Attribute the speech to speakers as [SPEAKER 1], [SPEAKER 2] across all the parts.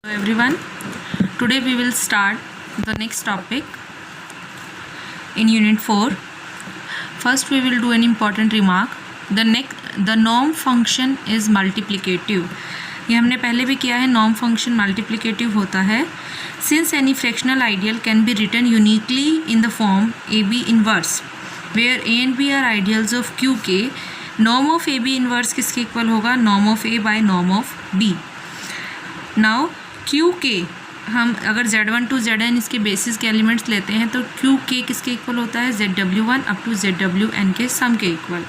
[SPEAKER 1] Hello everyone, today we will start the next topic in unit 4. First we will do an important remark. The norm function is multiplicative. ये हमने पहले भी किया है. norm function multiplicative होता है. Since any fractional ideal can be written uniquely in the form AB inverse where A and B are ideals of QK, norm of AB inverse किसके equal होगा? norm of A by norm of B. Now QK हम अगर Z1 to Zn इसके basis के elements लेते हैं तो QK किसके इक्वल होता है? ZW1 अप टू ZWN के सम के इक्वल.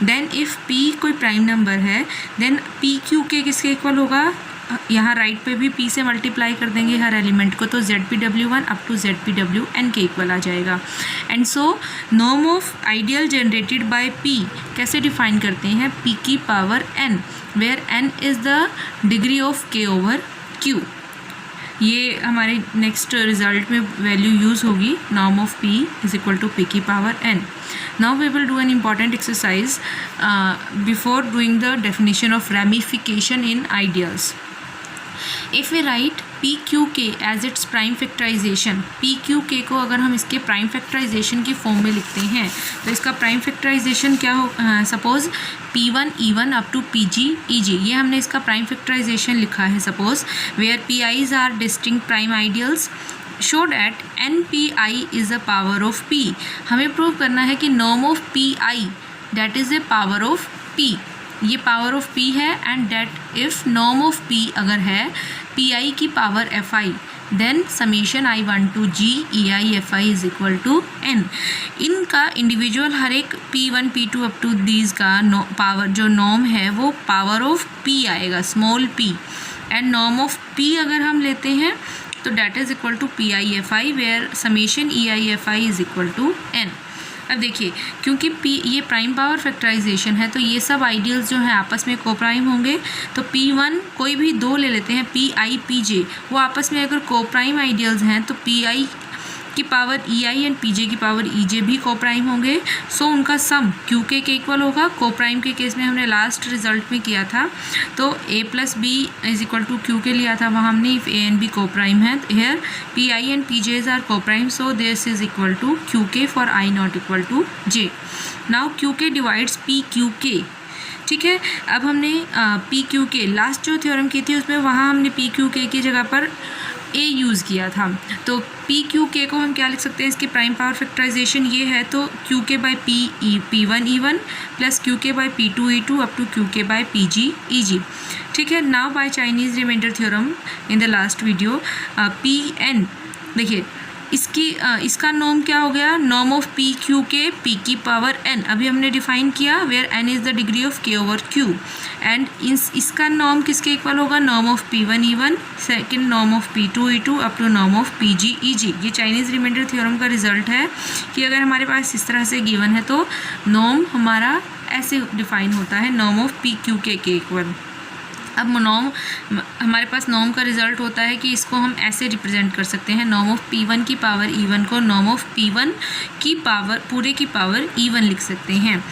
[SPEAKER 1] देन इफ़ P कोई प्राइम नंबर है देन PQK किसके इक्वल होगा? यहाँ राइट पे भी P से मल्टीप्लाई कर देंगे हर एलिमेंट को तो ZPW1 अप टू ZPWN के इक्वल आ जाएगा. And so norm of ideal generated by P कैसे डिफाइन करते हैं? P की power n where n is the degree of K over Q. ये हमारे नेक्स्ट रिजल्ट में वैल्यू यूज़ होगी. Norm of P is equal to P की power n. Now we will do an important exercise before doing the definition of ramification in ideals. If we write PQK as its prime factorization, PQK को अगर हम इसके prime factorisation की form में लिखते हैं तो इसका प्राइम फैक्टराइजेशन क्या हो? Suppose P1 E1 up to PG EG, ये हमने इसका प्राइम फैक्टराइजेशन लिखा है. Suppose where PIs are distinct prime ideals show that NPI is a power of P. हमें प्रूव करना है कि norm of PI that is a power of P. ये पावर ऑफ P है and that if norm of P अगर है PI की power FI then summation I1 to G EI FI is equal to N. इनका individual हर एक P1 P2 up to these का power जो नॉर्म है वो पावर ऑफ P आएगा, small p. And norm of P अगर हम लेते हैं तो that is equal to PI FI where summation EI FI is equal to N. अब देखिए क्योंकि P ये प्राइम पावर फैक्टराइजेशन है तो ये सब आइडियल्स जो हैं आपस में को प्राइम होंगे. तो P1 कोई भी दो ले लेते हैं PI PJ, वो आपस में अगर को प्राइम आइडियल्स हैं तो PI की पावर EI एंड PJ की पावर EJ भी को प्राइम होंगे. सो उनका सम QK के इक्वल होगा. को प्राइम के केस में हमने लास्ट रिजल्ट में किया था तो A plus B is equal to QK लिया था वहाँ हमने. If A and B coprime है here PI and PJs are coprime so this is equal to QK for I not equal to J. Now QK divides PQK. ठीक है, अब हमने PQK last जो theorem की थी उसमें वहाँ हमने PQK की जगह पर A यूज़ किया था. तो PQK को हम क्या लिख सकते हैं? इसकी प्राइम पावर फैक्टराइजेशन ये है तो QK by P1 E1 plus QK by P2 E2 up to QK by PG EG. ठीक है, now by Chinese remainder theorem in the last video PN देखिए इसका नॉर्म क्या हो गया? नॉर्म ऑफ PQK P की पावर n अभी हमने डिफाइन किया where n is the degree of K over Q. And इसका नॉर्म किसके इक्वल होगा? Norm of P1 E1 second norm of P2 E2 up to norm of PG EG. ये Chinese remainder theorem का result है कि अगर हमारे पास इस तरह से गिवन है तो नॉर्म हमारा ऐसे डिफाइन होता है नॉर्म ऑफ PQK के इक्वल. अब नॉर्म हमारे पास नॉर्म का रिजल्ट होता है कि इसको हम ऐसे रिप्रेजेंट कर सकते हैं. नॉर्म ऑफ P1 की पावर E1 को नॉर्म ऑफ P1 की पावर पूरे की पावर E1 लिख सकते हैं.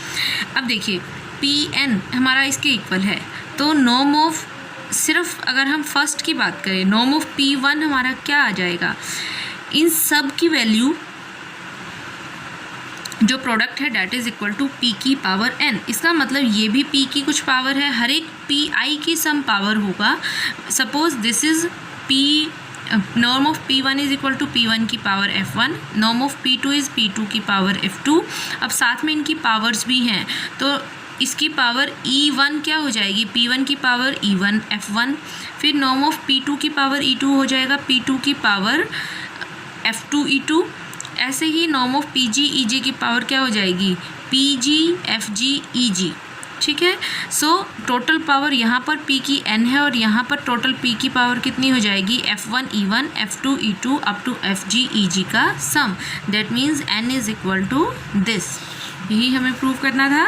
[SPEAKER 1] अब देखिए PN हमारा इसके इक्वल है तो नॉर्म ऑफ सिर्फ अगर हम फर्स्ट की बात करें नॉर्म ऑफ P1 हमारा क्या आ जाएगा? इन सब की वैल्यू जो प्रोडक्ट है that is equal to P की पावर n. इसका मतलब ये भी P की कुछ पावर है, हर एक PI की सम पावर होगा. Suppose this is P norm of P1 is equal to P1 की power F1, norm of P2 is P2 की पावर F2. अब साथ में इनकी पावर्स भी हैं तो इसकी पावर E1 क्या हो जाएगी? P1 की पावर E1 F1. फिर नॉर्म ऑफ P2 की पावर E2 हो जाएगा P2 की पावर F2 E2. ऐसे ही नॉर्म ऑफ PG EG की पावर क्या हो जाएगी? PG FG EG. ठीक है, सो टोटल पावर यहाँ पर P की n है और यहाँ पर टोटल P की पावर कितनी हो जाएगी? F1 E1 F2 E2 up to FG EG का sum. That means n is equal to this. यही हमें प्रूव करना था.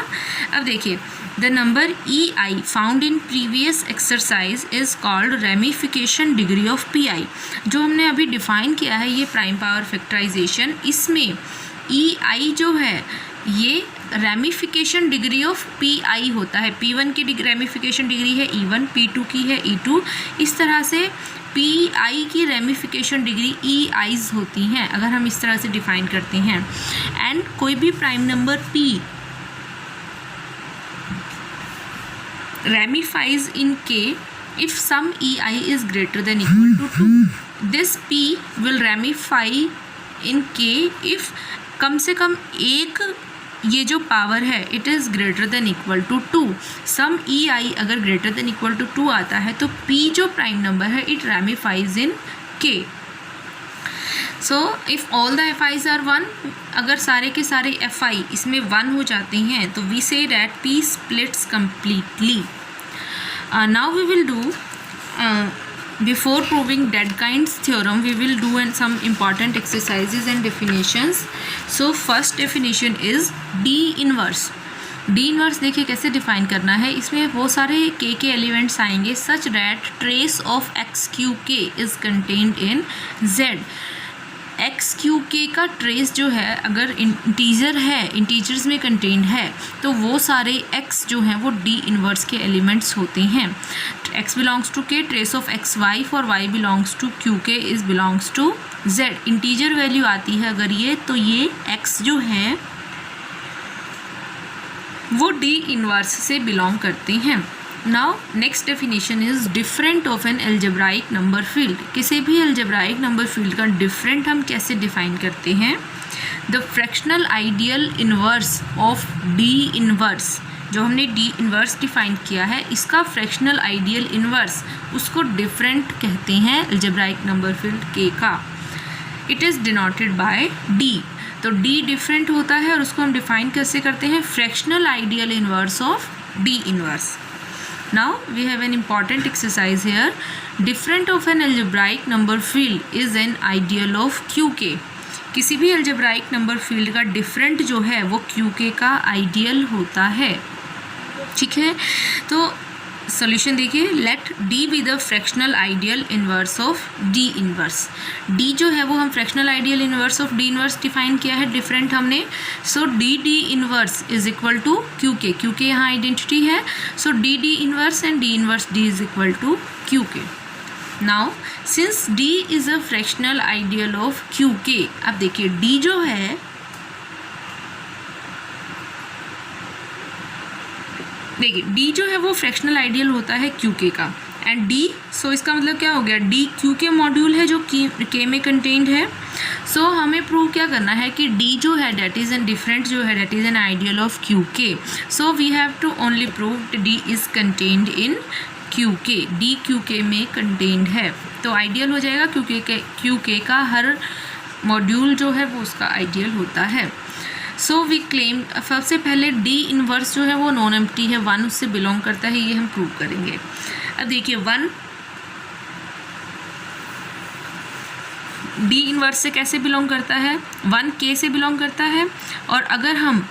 [SPEAKER 1] अब देखिए the number EI found in previous exercise is called ramification degree of PI. जो हमने अभी डिफाइन किया है ये प्राइम पावर फैक्टराइजेशन, इसमें EI जो है ये रेमिफिकेशन डिग्री ऑफ PI होता है. P1 की रेमिफिकेशन डिग्री है E1, P2 की है E2. इस तरह से पी आई की रेमिफिकेशन डिग्री ई आईज होती हैं, अगर हम इस तरह से डिफाइन करते हैं। एंड कोई भी prime number P ramifies in K if sum EI is greater than equal to 2. This P will ramify in K if कम से कम एक ये जो पावर है it is greater than equal to 2। Some EI अगर ग्रेटर देन इक्वल टू 2 आता है तो P जो प्राइम नंबर है it ramifies in K. So if all the FIs are 1, अगर सारे के सारे FI इसमें 1 हो जाते हैं तो we say that P splits completely. Now we will do before proving Dedekinds theorem we will do some important exercises and definitions. So first definition is D inverse. D inverse देखिए कैसे define करना है, इसमें वो सारे K के elements आएंगे such that trace of XQK is contained in Z. X Q K का ट्रेस जो है अगर इंटीजर है, इंटीजर्स में कंटेन्ड है, तो वो सारे एक्स जो हैं वो डी इन्वर्स के एलिमेंट्स होते हैं. X belongs to K, trace of X Y for Y belongs to Q K is belongs to Z. Integer value आती है अगर ये, तो ये एक्स जो है वो डी इन्वर्स से बिलोंग करते हैं. Now next definition is different of an algebraic number field. किसी भी एल्जेब्राइक नंबर फील्ड का डिफरेंट हम कैसे डिफाइन करते हैं? The fractional ideal inverse of D inverse, जो हमने डी इन्वर्स डिफाइन किया है, इसका फ्रैक्शनल आइडियल इन्वर्स उसको डिफरेंट कहते हैं एल्जेब्राइक नंबर फील्ड के का. It is denoted by D. तो डी डिफरेंट होता है और उसको हम डिफाइन कैसे करते हैं? Fractional ideal inverse of D inverse. Now we have an important exercise here. Different of an algebraic number field is an ideal of QK. किसी भी algebraic number field का different जो है वो QK का ideal होता है. ठीक है, तो सॉल्यूशन देखिए. Let D be the fractional ideal inverse of D inverse. D जो है वो हम fractional ideal inverse of D inverse define किया है डिफरेंट हमने. So D D inverse is equal to Q K. Q K यहाँ identity है. So D D inverse and D inverse D is equal to Q के. Now since D is a fractional ideal of Q K, अब देखिए D जो है देखिए D जो है वो फ्रैक्शनल आइडियल होता है क्यू के का. एंड डी, सो इसका मतलब क्या हो गया? डी क्यू के मॉड्यूल है जो के में कंटेन्ड है. सो हमें प्रूव क्या करना है कि डी जो है डेट इज़ एन डिफरेंट जो है that is an ideal of Q K. So we have to only prove D is contained in Q K. D Q K में कंटेन्ड है तो आइडियल हो जाएगा. क्यू के का हर मॉड्यूल जो है वो उसका आइडियल होता है. सो वी क्लेम, सबसे पहले डी इन्वर्स जो है वो नॉन एम्प्टी है, 1 उससे बिलोंग करता है, ये हम प्रूव करेंगे. अब देखिए 1 डी इन्वर्स से कैसे बिलोंग करता है? 1 के से बिलोंग करता है. और अगर हम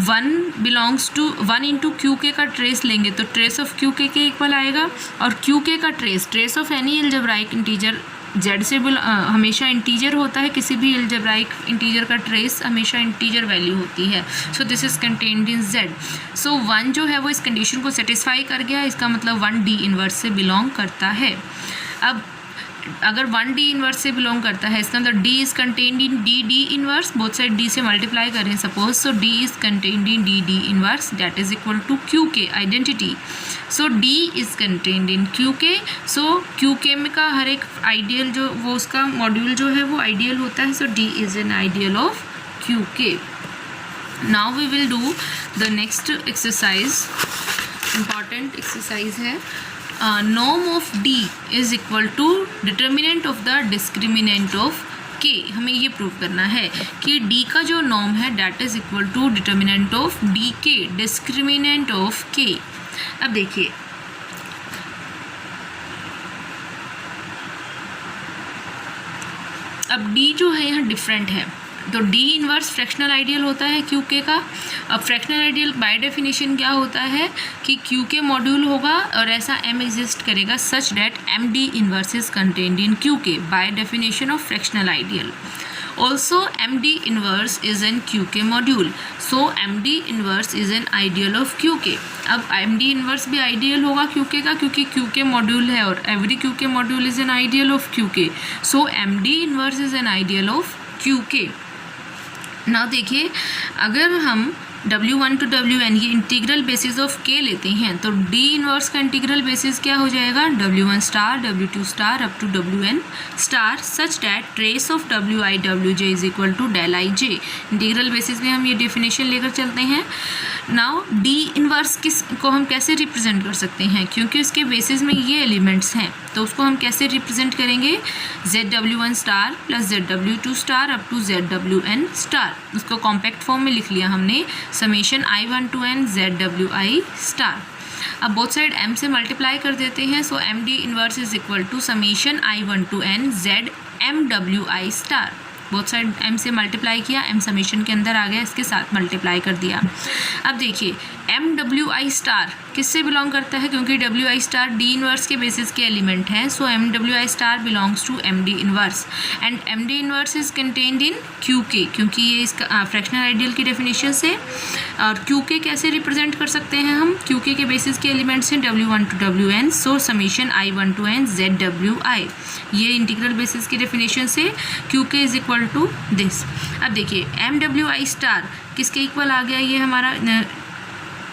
[SPEAKER 1] 1 इंटू क्यू के का ट्रेस लेंगे तो trace of Q K equal आएगा. और क्यू के का trace of any algebraic integer Z से हमेशा इंटीजर होता है. किसी भी एल्जेब्राइक इंटीजर का ट्रेस हमेशा इंटीजर वैल्यू होती है. So this is contained in Z. सो 1 जो है वो इस कंडीशन को सेटिस्फाई कर गया. इसका मतलब 1 डी इन्वर्स से बिलोंग करता है. अब अगर 1 डी इन्वर्स से बिलोंग करता है इसका मतलब D is contained in D D inverse. Both side D से मल्टीप्लाई करें suppose. So D is contained in D D inverse that is equal to Q K identity. So D is contained in Q K. So Q K में का हर एक ideal जो वो उसका module जो है वो आइडियल होता है. So D is an ideal of Q के. Now we will do the next exercise. Important exercise है. norm of D is equal to determinant of the discriminant of K. हमें ये प्रूव करना है कि D का जो नॉर्म है that is equal to determinant of DK, discriminant of K. अब देखिए अब D जो है यहाँ डिफरेंट है तो डी इन्वर्स फ्रैक्शनल आइडियल होता है क्यू के का. अब फ्रैक्शनल आइडियल बाय डेफिनेशन क्या होता है कि क्यू के मॉड्यूल होगा और ऐसा एम एग्जिस्ट करेगा such that M D inverse is contained in Q K by definition of fractional ideal. Also M D inverse is an Q K module. So M D inverse is an ideal of Q K. अब M D inverse भी ideal होगा Q K का, क्योंकि Q K module है और every Q K module is an ideal of Q K. So M D inverse is an ideal of Q के। Now देखिए, अगर हम W1 टू WN ये इंटीग्रल बेसिस ऑफ K लेते हैं तो D इनवर्स का इंटीग्रल बेसिस क्या हो जाएगा, W1 star W2 star up to WN star such that trace of WI WJ is equal to del I J. Integral basis में हम ये डेफिनेशन लेकर चलते हैं। नाउ D इनवर्स किस को हम कैसे रिप्रेजेंट कर सकते हैं, क्योंकि उसके बेसिस में ये एलिमेंट्स हैं तो उसको हम कैसे रिप्रेजेंट करेंगे, ZW1 star plus ZW2 star up to ZWN star. उसको कॉम्पैक्ट फॉर्म में लिख लिया हमने, summation I1 to N ZWI star. अब बोथ साइड m से मल्टीप्लाई कर देते हैं, so M D inverse is equal to summation I1 to N ZMWI star. Both side m से मल्टीप्लाई किया, m समेशन के अंदर आ गया, इसके साथ मल्टीप्लाई कर दिया। अब देखिए MWI स्टार किससे बिलोंग करता है, क्योंकि WI स्टार D इनवर्स के बेसिस के एलिमेंट हैं, so MWI star belongs to MD inverse and MD inverse is contained in QK, क्योंकि ये इसका फ्रैक्शनल आइडियल की डेफिनेशन से। और QK कैसे रिप्रेजेंट कर सकते हैं हम, QK के बेसिस के एलिमेंट्स हैं W1 to WN, so summation I1 to N ZWI। ये इंटीग्रल बेसिस की डेफिनेशन से QK is equal to this. अब देखिए MWI स्टार किसके इक्वल आ गया, ये हमारा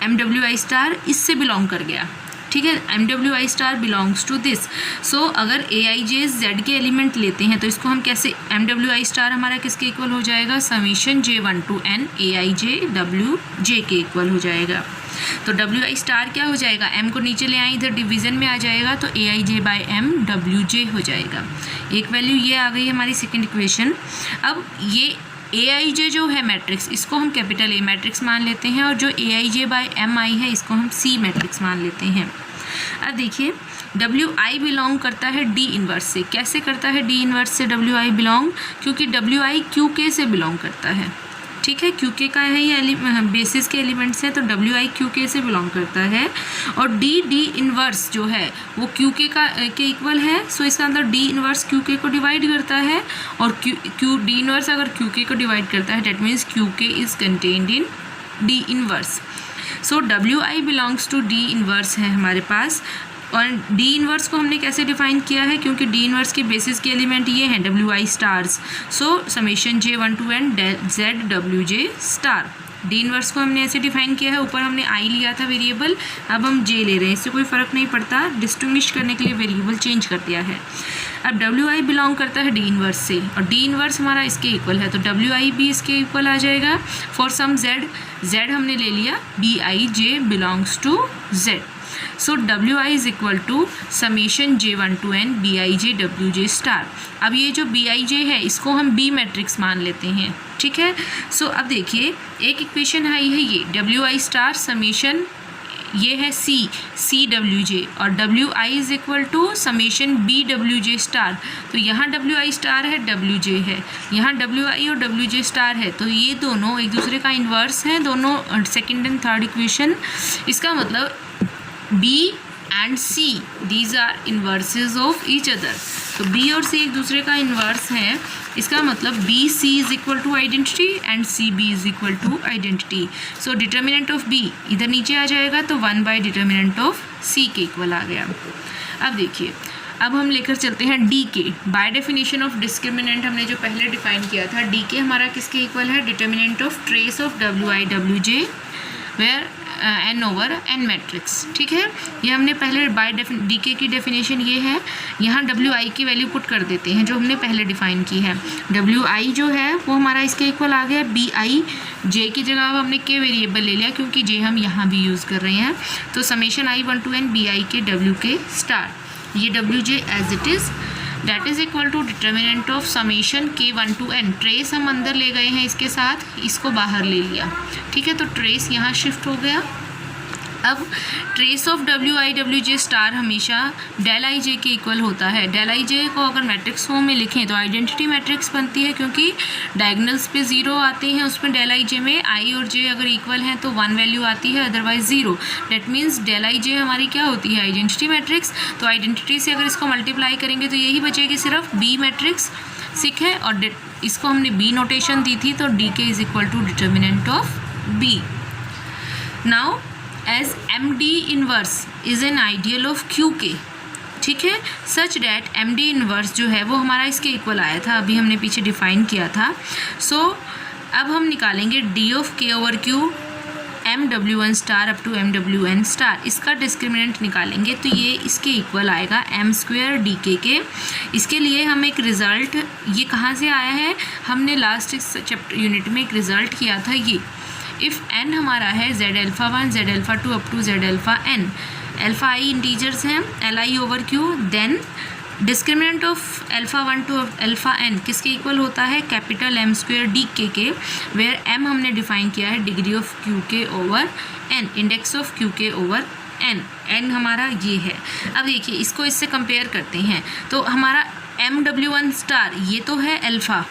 [SPEAKER 1] MWI स्टार इससे बिलोंग कर गया, ठीक है। MWI star belongs to this. So अगर AIJ Z के एलिमेंट लेते हैं तो इसको हम कैसे, MWI स्टार हमारा किसके इक्वल हो जाएगा, summation J1 to N AIJ WJ के इक्वल हो जाएगा। तो WI स्टार क्या हो जाएगा, M को नीचे ले आए, इधर डिवीज़न में आ जाएगा तो AIJ बाई M WJ हो जाएगा। एक वैल्यू ये आ गई हमारी सेकेंड इक्वेशन। अब ये AIJ जो है मैट्रिक्स, इसको हम कैपिटल A मैट्रिक्स मान लेते हैं और जो AIJ बाई M आई है इसको हम C मैट्रिक्स मान लेते हैं। अब देखिए WI बिलोंग करता है D इनवर्स से। कैसे करता है D इनवर्स से WI बिलोंग, क्योंकि WI QK से बिलोंग करता है, ठीक है। QK का है ये बेसिस के एलिमेंट्स हैं तो WI QK से बिलोंग करता है और D इनवर्स जो है वो QK के इक्वल है, सो इसका अंदर D इनवर्स QK को डिवाइड करता है और D इनवर्स अगर QK को डिवाइड करता है that means QK is contained in D inverse. So WI belongs to D inverse है हमारे पास। और D इनवर्स को हमने कैसे डिफाइन किया है, क्योंकि D इनवर्स के बेसिस के एलिमेंट ये हैं WI stars, so summation J1 to N ZWJ star. D inverse को हमने ऐसे डिफाइन किया है, ऊपर हमने I लिया था वेरिएबल, अब हम J ले रहे हैं, इससे कोई फ़र्क नहीं पड़ता, डिस्टिंग्विश करने के लिए वेरिएबल चेंज कर दिया है। अब WI बिलोंग करता है D इनवर्स से और D इनवर्स हमारा इसके इक्वल है तो WI भी इसके इक्वल आ जाएगा। फॉर सम Z हमने ले लिया, BIJ belongs to Z। So WI is equal to summation J1 to N BIJ WJ star. अब ये जो BIJ है इसको हम B मैट्रिक्स मान लेते हैं, ठीक है। सो अब देखिए एक इक्वेशन आई है ये WI स्टार समेशन ये है CWJ और WI is equal to summation BWJ star. तो यहाँ WI स्टार है, WJ है, यहाँ WI और WJ स्टार है, तो ये दोनों एक दूसरे का इन्वर्स हैं, दोनों सेकंड एंड थर्ड इक्वेशन। इसका मतलब B and C these are inverses of each other. तो B और C एक दूसरे का इन्वर्स है, इसका मतलब BC is equal to identity and CB is equal to identity. So determinant of B इधर नीचे आ जाएगा तो 1 बाई डिटर्मिनेंट ऑफ C के इक्वल आ गया। अब देखिए अब हम लेकर चलते हैं D के। बाय डेफिनेशन ऑफ डिस्क्रिमिनेंट हमने जो पहले डिफाइन किया था, D के हमारा किसके इक्वल है, determinant of trace of WI WJ where N over N matrix, ठीक है। ये हमने पहले बाय DK की डेफिनेशन ये है, यहाँ WI की वैल्यू पुट कर देते हैं जो हमने पहले डिफाइन की है। WI जो है वो हमारा इसके इक्वल आ गया, BIJ की जगह अब हमने K वेरिएबल ले लिया क्योंकि J हम यहाँ भी यूज़ कर रहे हैं, तो summation I1 to N BIK WK star, ये WJ as it is that is equal to determinant of summation K1 to N। Trace हम अंदर ले गए हैं इसके साथ, इसको बाहर ले लिया, ठीक है, तो ट्रेस यहाँ शिफ्ट हो गया। अब trace of WI WJ star हमेशा डेल आई जे के इक्वल होता है। डेल आई जे को अगर मैट्रिक्स फॉर्म में लिखें तो आइडेंटिटी मैट्रिक्स बनती है, क्योंकि डायगनल्स पे 0 आते हैं, उसमें डेल आई जे में I और J अगर इक्वल हैं तो 1 वैल्यू आती है, otherwise 0। That means del I J हमारी क्या होती है, आइडेंटिटी मैट्रिक्स। तो आइडेंटिटी से अगर इसको मल्टीप्लाई करेंगे तो यही बचेगी सिर्फ B मैट्रिक्स, ठीक है। और इसको हमने B नोटेशन दी थी, तो DK is equal to determinant of B. Now as MD inverse is an ideal of QK, ठीक है, सच डैट MD इनवर्स जो है वो हमारा इसके इक्वल आया था, अभी हमने पीछे डिफाइन किया था. सो अब हम निकालेंगे D of K over Q MW1 star up to MWN star, इसका डिस्क्रिमिनेंट निकालेंगे तो ये इसके इक्वल आएगा m स्क्वायर DK के. इसके लिए हम एक रिज़ल्ट, ये कहाँ से आया है, हमने लास्ट चैप्टर यूनिट में एक रिज़ल्ट किया था. ये इफ़ n हमारा है Z∝1 Z∝2 up to Z∝n, alpha I integers हैं Li over Q, then discriminant of α1 to α_n किसके इक्वल होता है, कैपिटल M स्क्वायर DK के, वेयर m हमने डिफाइन किया है degree of QK over n, index of QK over n हमारा ये है. अब देखिए इसको इससे कंपेयर करते हैं तो हमारा MW1 स्टार ये तो है α1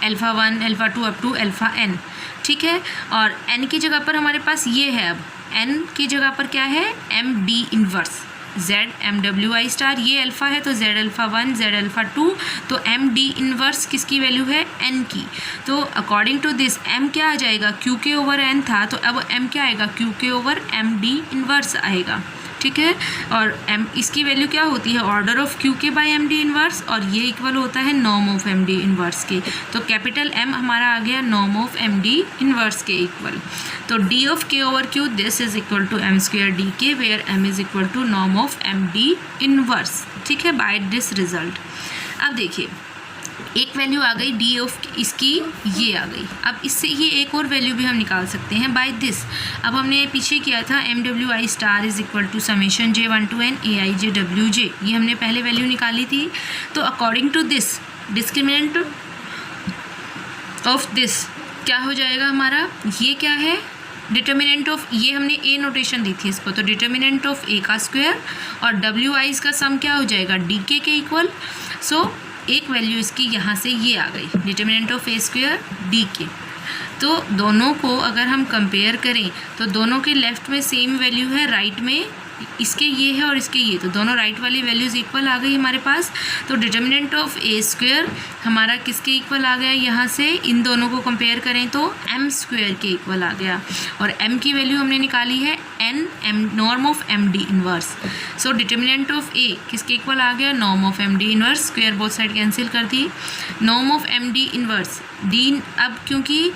[SPEAKER 1] α2 अप टू α_n, ठीक है, और n की जगह पर हमारे पास ये है, अब n की जगह पर क्या है, MD inverse Z MWI star, ये अल्फ़ा है तो Z∝1 Z∝2, तो MD इनवर्स किसकी वैल्यू है, n की. तो अकॉर्डिंग टू दिस m क्या आ जाएगा, QK ओवर n था, तो अब m क्या आएगा, QK ओवर MD इनवर्स आएगा, ठीक है. और m इसकी वैल्यू क्या होती है, order of QK by MD inverse, और ये इक्वल होता है नॉर्म ऑफ MD इनवर्स के. तो कैपिटल M हमारा आ गया नॉर्म ऑफ MD इनवर्स के इक्वल. तो D of K over Q this is equal to m square DK, where m is equal to norm of MD inverse, ठीक है, by this result. अब देखिए एक वैल्यू आ गई D ऑफ इसकी, ये आ गई. अब इससे ये एक और वैल्यू भी हम निकाल सकते हैं बाय दिस. अब हमने पीछे किया था MWI star is equal to summation J1 to N AIJWJ, ये हमने पहले वैल्यू निकाली थी. तो according to this discriminant of this क्या हो जाएगा हमारा, ये क्या है, डिटर्मिनेंट ऑफ, ये हमने A नोटेशन दी थी इसको, तो डिटर्मिनेंट ऑफ A का स्क्वायर और WI's का सम क्या हो जाएगा, DK के इक्वल. सो एक वैल्यू इसकी यहाँ से ये आ गई, determinant of A square DK. तो दोनों को अगर हम कंपेयर करें तो दोनों के लेफ़्ट में सेम वैल्यू है, राइट में इसके ये है और इसके ये, तो दोनों राइट वाली वैल्यूज़ इक्वल आ गई हमारे पास. तो डिटर्मिनेंट ऑफ A स्क्वायर हमारा किसके इक्वल आ गया, यहाँ से इन दोनों को कंपेयर करें तो m स्क्वायर के इक्वल आ गया, और m की वैल्यू हमने निकाली है m norm of MD inverse. So determinant of A किसके इक्वल आ गया, norm of MD inverse, square both side cancel कर दी, norm of MD inverse D. अब क्योंकि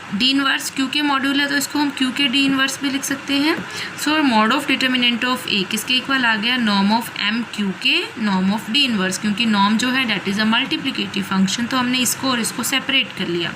[SPEAKER 1] D इनवर्स Q के मॉड्यूल है तो इसको हम Q के D इनवर्स भी लिख सकते हैं. So mod of determinant of A किसके इक्वल आ गया, नॉर्म ऑफ M Q के नॉर्म ऑफ D इनवर्स, क्योंकि नॉर्म जो है that is a multiplicative function, तो हमने इसको और इसको सेपरेट कर लिया,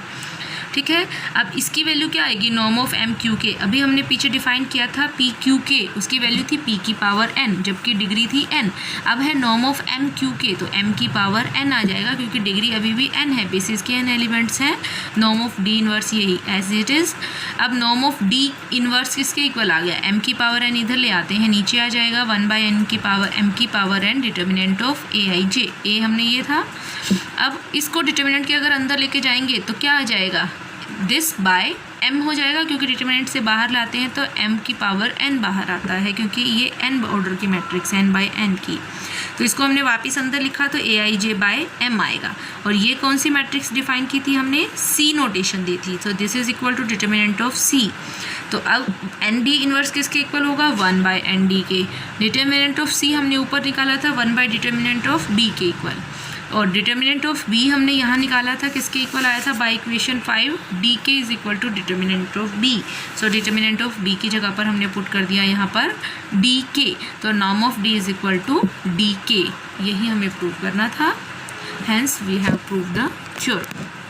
[SPEAKER 1] ठीक है. अब इसकी वैल्यू क्या आएगी, नॉर्म ऑफ M Q के, अभी हमने पीछे डिफाइन किया था P Q के, उसकी वैल्यू थी P की पावर n, जबकि डिग्री थी n. अब है नॉर्म ऑफ M Q के, तो m की पावर n आ जाएगा, क्योंकि डिग्री अभी भी n है, बेसिस के n एलिमेंट्स हैं. नॉर्म ऑफ D इनवर्स यही एज इट इज़. अब नॉर्म ऑफ D इनवर्स किसके इक्वल आ गया, m की पावर n इधर ले आते हैं, नीचे आ जाएगा 1/n की पावर m की power n, determinant of AIJ, A हमने ये था. अब इसको डिटर्मिनेंट के अगर अंदर लेके जाएंगे तो क्या आ जाएगा, दिस बाय m हो जाएगा, क्योंकि डिटर्मिनेंट से बाहर लाते हैं तो m की पावर n बाहर आता है, क्योंकि ये n ऑर्डर की मैट्रिक्स n/n की. तो इसको हमने वापस अंदर लिखा तो AIJ बाय m आएगा. और ये कौन सी मैट्रिक्स डिफाइन की थी हमने, C नोटेशन दी थी, तो this is equal to determinant of C. तो अब ND इनवर्स किसके इक्वल होगा, 1/ND के. डिटर्मिनेंट ऑफ C हमने ऊपर निकाला था 1/डिटर्मिनेंट ऑफ D के इक्वल, और डिटर्मिनेंट ऑफ B हमने यहाँ निकाला था, किसके इक्वल आया था, by equation 5 DK is equal to determinant of B. So determinant of B की जगह पर हमने पुट कर दिया यहाँ पर DK, तो norm of D is equal to DK, यही हमें प्रूव करना था. Hence we have prove the theorem.